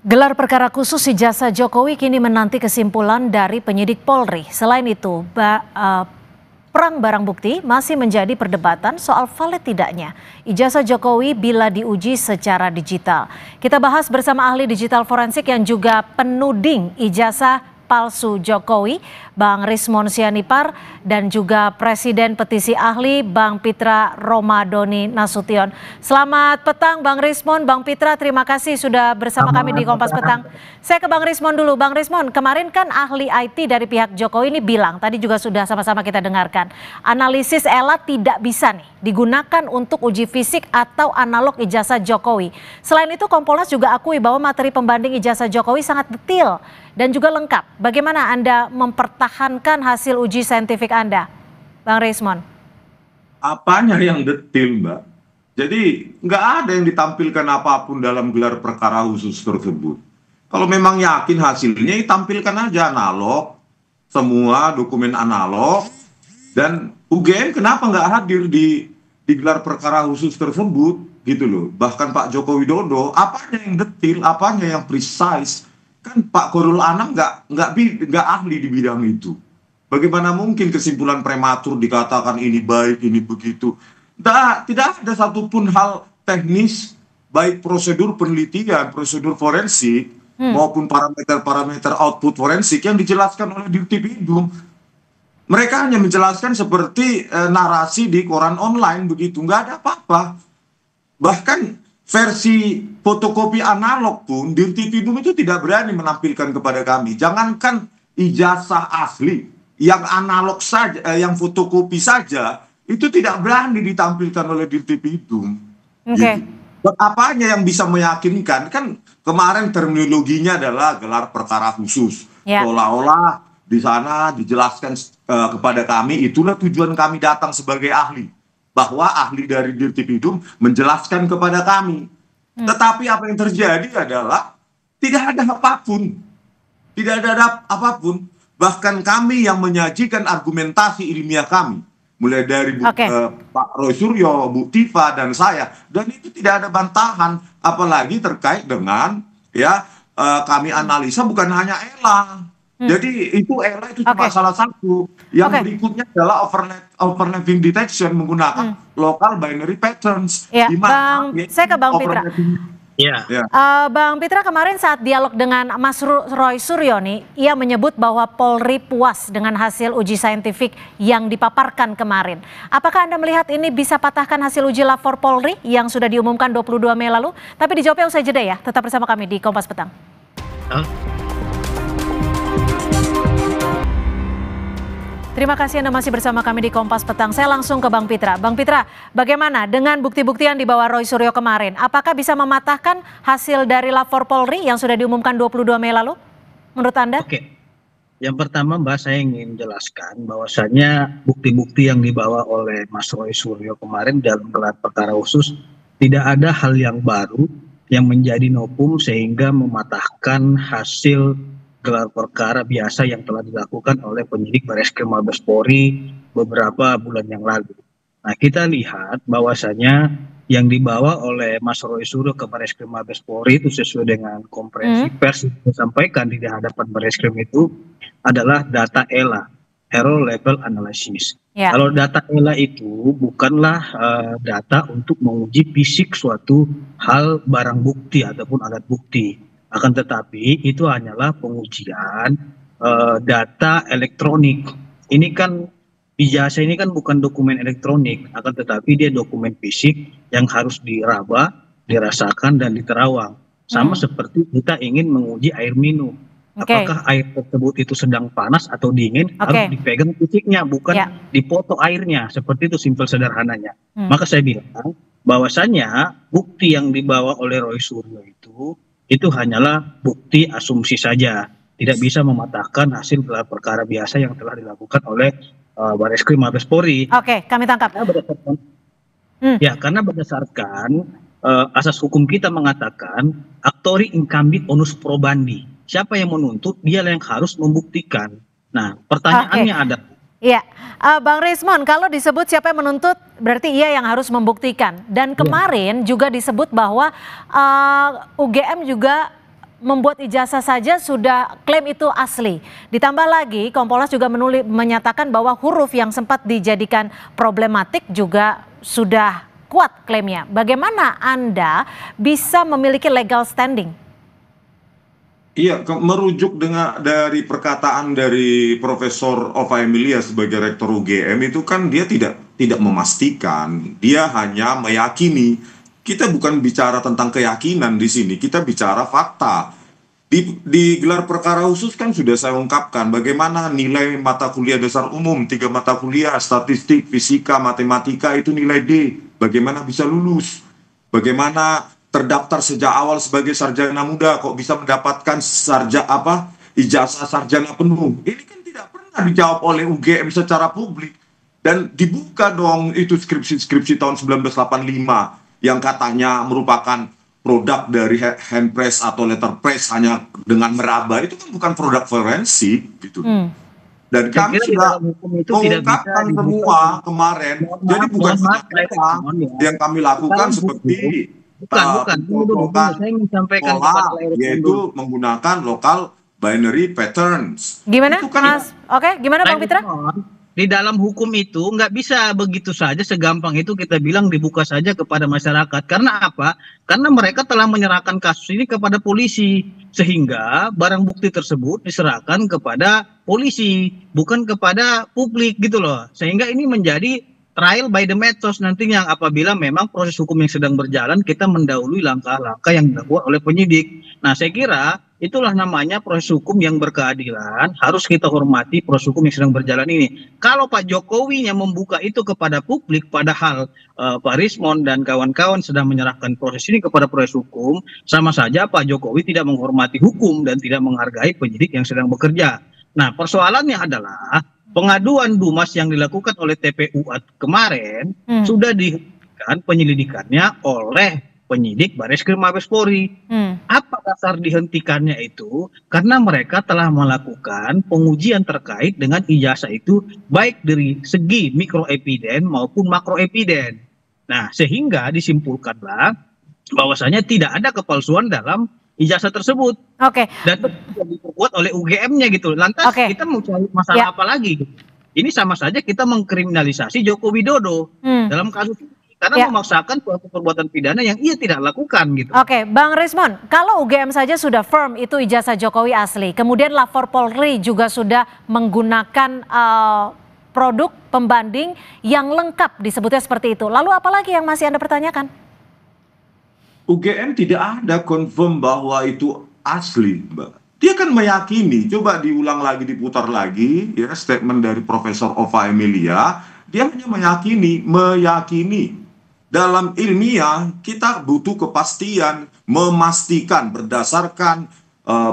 Gelar perkara khusus ijazah Jokowi kini menanti kesimpulan dari penyidik Polri. Selain itu, perang barang bukti masih menjadi perdebatan soal valid tidaknya ijazah Jokowi bila diuji secara digital. Kita bahas bersama ahli digital forensik yang juga penuding ijazah palsu Jokowi, Bang Rismon Sianipar, dan juga Presiden Petisi Ahli Bang Pitra Romadoni Nasution. Selamat petang Bang Rismon, Bang Pitra, terima kasih sudah bersama kami di Kompas Petang. Saya ke Bang Rismon dulu. Bang Rismon, kemarin kan ahli IT dari pihak Jokowi ini bilang, tadi juga sudah sama-sama kita dengarkan, analisis ELA tidak bisa nih digunakan untuk uji fisik atau analog ijazah Jokowi. Selain itu Kompolnas juga akui bahwa materi pembanding ijazah Jokowi sangat detail dan juga lengkap. Bagaimana Anda mempertahankan hasil uji saintifik Anda, Bang Rismon? Apanya yang detail, Mbak? Jadi nggak ada yang ditampilkan apapun dalam gelar perkara khusus tersebut. Kalau memang yakin hasilnya, tampilkan aja analog, semua dokumen analog, dan UGM kenapa nggak hadir di gelar perkara khusus tersebut, gitu loh. Bahkan Pak Joko Widodo, apanya yang detail, apanya yang precise, kan Pak Khairul Anam nggak ahli di bidang itu. Bagaimana mungkin kesimpulan prematur dikatakan ini baik, ini begitu? Tidak ada satupun hal teknis, baik prosedur penelitian, prosedur forensik, maupun parameter-parameter output forensik yang dijelaskan oleh Dirtipidum. Mereka hanya menjelaskan seperti narasi di koran online begitu, nggak ada apa-apa. Bahkan versi fotokopi analog pun Dirtipidum itu tidak berani menampilkan kepada kami. Jangankan ijazah asli, yang analog saja, yang fotokopi saja, itu tidak berani ditampilkan oleh Dirtipidum. Oke. Gitu. Apanya yang bisa meyakinkan? Kan kemarin terminologinya adalah gelar perkara khusus. Seolah-olah di sana dijelaskan kepada kami, itulah tujuan kami datang sebagai ahli. Bahwa ahli dari Dirtipidum menjelaskan kepada kami. Tetapi apa yang terjadi adalah tidak ada apapun. Tidak ada apapun. Bahkan kami yang menyajikan argumentasi ilmiah kami. Mulai dari Pak Roy Suryo, Bu Tifa, dan saya. Dan itu tidak ada bantahan. Apalagi terkait dengan kami analisa bukan hanya ELA. Jadi itu ELA itu cuma salah satu. Yang berikutnya adalah overlapping detection menggunakan local binary patterns. Ya, saya ke Bang Pitra. Bang Pitra, kemarin saat dialog dengan Mas Roy Suryo nih, ia menyebut bahwa Polri puas dengan hasil uji saintifik yang dipaparkan kemarin. Apakah Anda melihat ini bisa patahkan hasil uji lapor Polri yang sudah diumumkan 22 Mei lalu? Tapi dijawabnya usai jeda ya. Tetap bersama kami di Kompas Petang. Terima kasih Anda masih bersama kami di Kompas Petang. Saya langsung ke Bang Pitra. Bang Pitra, bagaimana dengan bukti-bukti yang dibawa Roy Suryo kemarin? Apakah bisa mematahkan hasil dari lapor Polri yang sudah diumumkan 22 Mei lalu? Menurut Anda? Oke. Yang pertama Mbak, saya ingin jelaskan bahwasannya bukti-bukti yang dibawa oleh Mas Roy Suryo kemarin dalam gelar perkara khusus tidak ada hal yang baru yang menjadi novum sehingga mematahkan hasil gelar perkara biasa yang telah dilakukan oleh penyidik Barreskrim Mabes Polri beberapa bulan yang lalu. Nah, kita lihat bahwasanya yang dibawa oleh Mas Roy Suryo ke Barreskrim Mabes Polri itu sesuai dengan konferensi pers yang disampaikan di hadapan Barreskrim itu adalah data ELA, Error Level Analysis. Kalau data ELA itu bukanlah data untuk menguji fisik suatu hal barang bukti ataupun alat bukti. Akan tetapi itu hanyalah pengujian data elektronik. Ini kan ijazah ini kan bukan dokumen elektronik, akan tetapi dia dokumen fisik yang harus diraba, dirasakan dan diterawang. Sama seperti kita ingin menguji air minum. Apakah air tersebut itu sedang panas atau dingin, harus dipegang fisiknya, bukan dipoto airnya. Seperti itu simpel sederhananya. Maka saya bilang bahwasannya bukti yang dibawa oleh Roy Suryo itu hanyalah bukti asumsi saja, tidak bisa mematahkan hasil gelar perkara biasa yang telah dilakukan oleh Barreskrim Mabes Polri. Oke, kami tangkap. Karena berdasarkan asas hukum kita mengatakan actori incumbit onus probandi. Siapa yang menuntut, dialah yang harus membuktikan. Nah, pertanyaannya ada. Iya, Bang Rismon, kalau disebut siapa yang menuntut, berarti ia yang harus membuktikan. Dan kemarin juga disebut bahwa UGM juga membuat ijazah saja sudah klaim itu asli. Ditambah lagi Kompolnas juga menyatakan bahwa huruf yang sempat dijadikan problematik juga sudah kuat klaimnya. Bagaimana Anda bisa memiliki legal standing? Iya, merujuk dari perkataan dari Profesor Ova Emilia sebagai Rektor UGM itu kan dia tidak memastikan, dia hanya meyakini. Kita bukan bicara tentang keyakinan di sini, kita bicara fakta. Di gelar perkara khusus kan sudah saya ungkapkan bagaimana nilai mata kuliah dasar umum, 3 mata kuliah, statistik, fisika, matematika itu nilai D. Bagaimana bisa lulus? Bagaimana terdaftar sejak awal sebagai sarjana muda kok bisa mendapatkan ijazah sarjana penuh? Ini kan tidak pernah dijawab oleh UGM secara publik. Dan dibuka dong itu skripsi-skripsi tahun 1985 yang katanya merupakan produk dari handpress atau letterpress hanya dengan meraba. Itu kan bukan produk forensik gitu. Dan kami sudah mengungkapkan semua kemarin. Jadi bukan yang kami lakukan seperti saya ingin sampaikan yaitu menggunakan local binary patterns. Gimana, itu kan, Mas? Oke, gimana Bang Pitra? Di dalam hukum itu nggak bisa begitu saja segampang itu kita bilang dibuka saja kepada masyarakat. Karena apa? Karena mereka telah menyerahkan kasus ini kepada polisi. Sehingga barang bukti tersebut diserahkan kepada polisi, bukan kepada publik gitu loh. Sehingga ini menjadi trial by the methods nantinya apabila memang proses hukum yang sedang berjalan kita mendahului langkah-langkah yang dilakukan oleh penyidik. Nah saya kira itulah namanya proses hukum yang berkeadilan, harus kita hormati proses hukum yang sedang berjalan ini. Kalau Pak Jokowi yang membuka itu kepada publik padahal Pak Rismon dan kawan-kawan sedang menyerahkan proses ini kepada proses hukum, sama saja Pak Jokowi tidak menghormati hukum dan tidak menghargai penyidik yang sedang bekerja. Nah persoalannya adalah pengaduan Dumas yang dilakukan oleh TPU kemarin sudah dihentikan penyelidikannya oleh penyidik Bareskrim Mabes Polri. Apa dasar dihentikannya itu? Karena mereka telah melakukan pengujian terkait dengan ijazah itu baik dari segi mikroepiden maupun makroepiden. Nah, sehingga disimpulkanlah bahwasanya tidak ada kepalsuan dalam ijazah tersebut. Oke. Dan diperkuat oleh UGM-nya gitu. Lantas kita mau cari masalah apa lagi? Ini sama saja kita mengkriminalisasi Joko Widodo dalam kasus ini. Karena memaksakan suatu perbuatan pidana yang ia tidak lakukan gitu. Oke, Bang Rismon, kalau UGM saja sudah firm itu ijazah Jokowi asli, kemudian lapor Polri juga sudah menggunakan produk pembanding yang lengkap disebutnya seperti itu. Lalu apalagi yang masih Anda pertanyakan? UGM tidak ada confirm bahwa itu asli, Mbak. Dia kan meyakini, coba diulang lagi, diputar lagi, ya statement dari Profesor Ova Emilia, dia hanya meyakini. Dalam ilmiah kita butuh kepastian, memastikan berdasarkan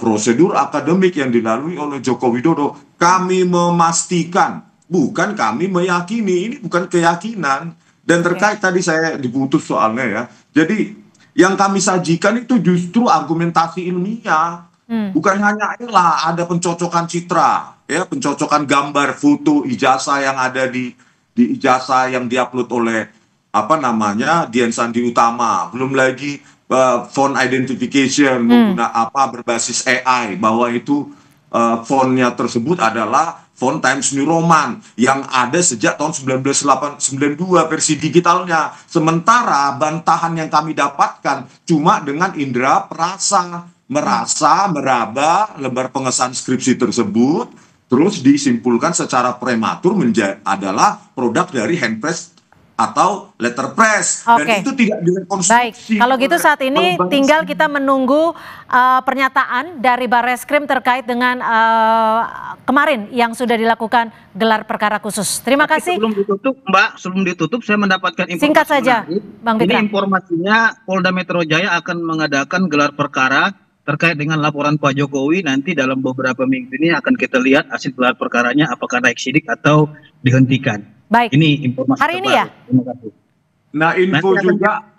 prosedur akademik yang dilalui oleh Joko Widodo. Kami memastikan, bukan kami meyakini, ini bukan keyakinan. Dan terkait tadi saya diputus soalnya ya. Jadi yang kami sajikan itu justru argumentasi ilmiah. Bukan hanya ada pencocokan citra, ya pencocokan gambar, foto, ijazah yang ada di ijazah yang diupload oleh Dian Sandi Utama, belum lagi font identification berbasis AI bahwa itu fontnya tersebut adalah font Times New Roman yang ada sejak tahun 1992 versi digitalnya. Sementara bantahan yang kami dapatkan cuma dengan indera perasa, meraba lembar pengesahan skripsi tersebut, terus disimpulkan secara prematur adalah produk dari handpress atau letterpress. Dan itu tidak direkonstruksi. Baik, kalau gitu saat ini tinggal kita menunggu pernyataan dari Bareskrim terkait dengan kemarin yang sudah dilakukan gelar perkara khusus. Terima kasih. Sebelum ditutup, Mbak, sebelum ditutup saya mendapatkan informasi. Singkat saja, Bang Pitra. Ini informasinya Polda Metro Jaya akan mengadakan gelar perkara terkait dengan laporan Pak Jokowi. Nanti dalam beberapa minggu ini akan kita lihat hasil gelar perkaranya apakah naik sidik atau dihentikan. Baik. Ini informasi hari ini ya? Terima kasih. Nah, info juga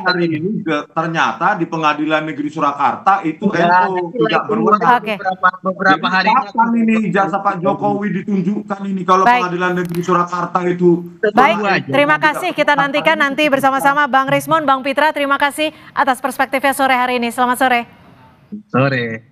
hari ini ternyata di Pengadilan Negeri Surakarta itu tidak berwenang. Beberapa hari kapan ini jasa Pak Jokowi ditunjukkan ini kalau Pengadilan Negeri Surakarta itu. Baik, terima kasih. Kita nantikan nanti bersama-sama Bang Rismon, Bang Pitra. Terima kasih atas perspektifnya sore hari ini. Selamat sore. Sore.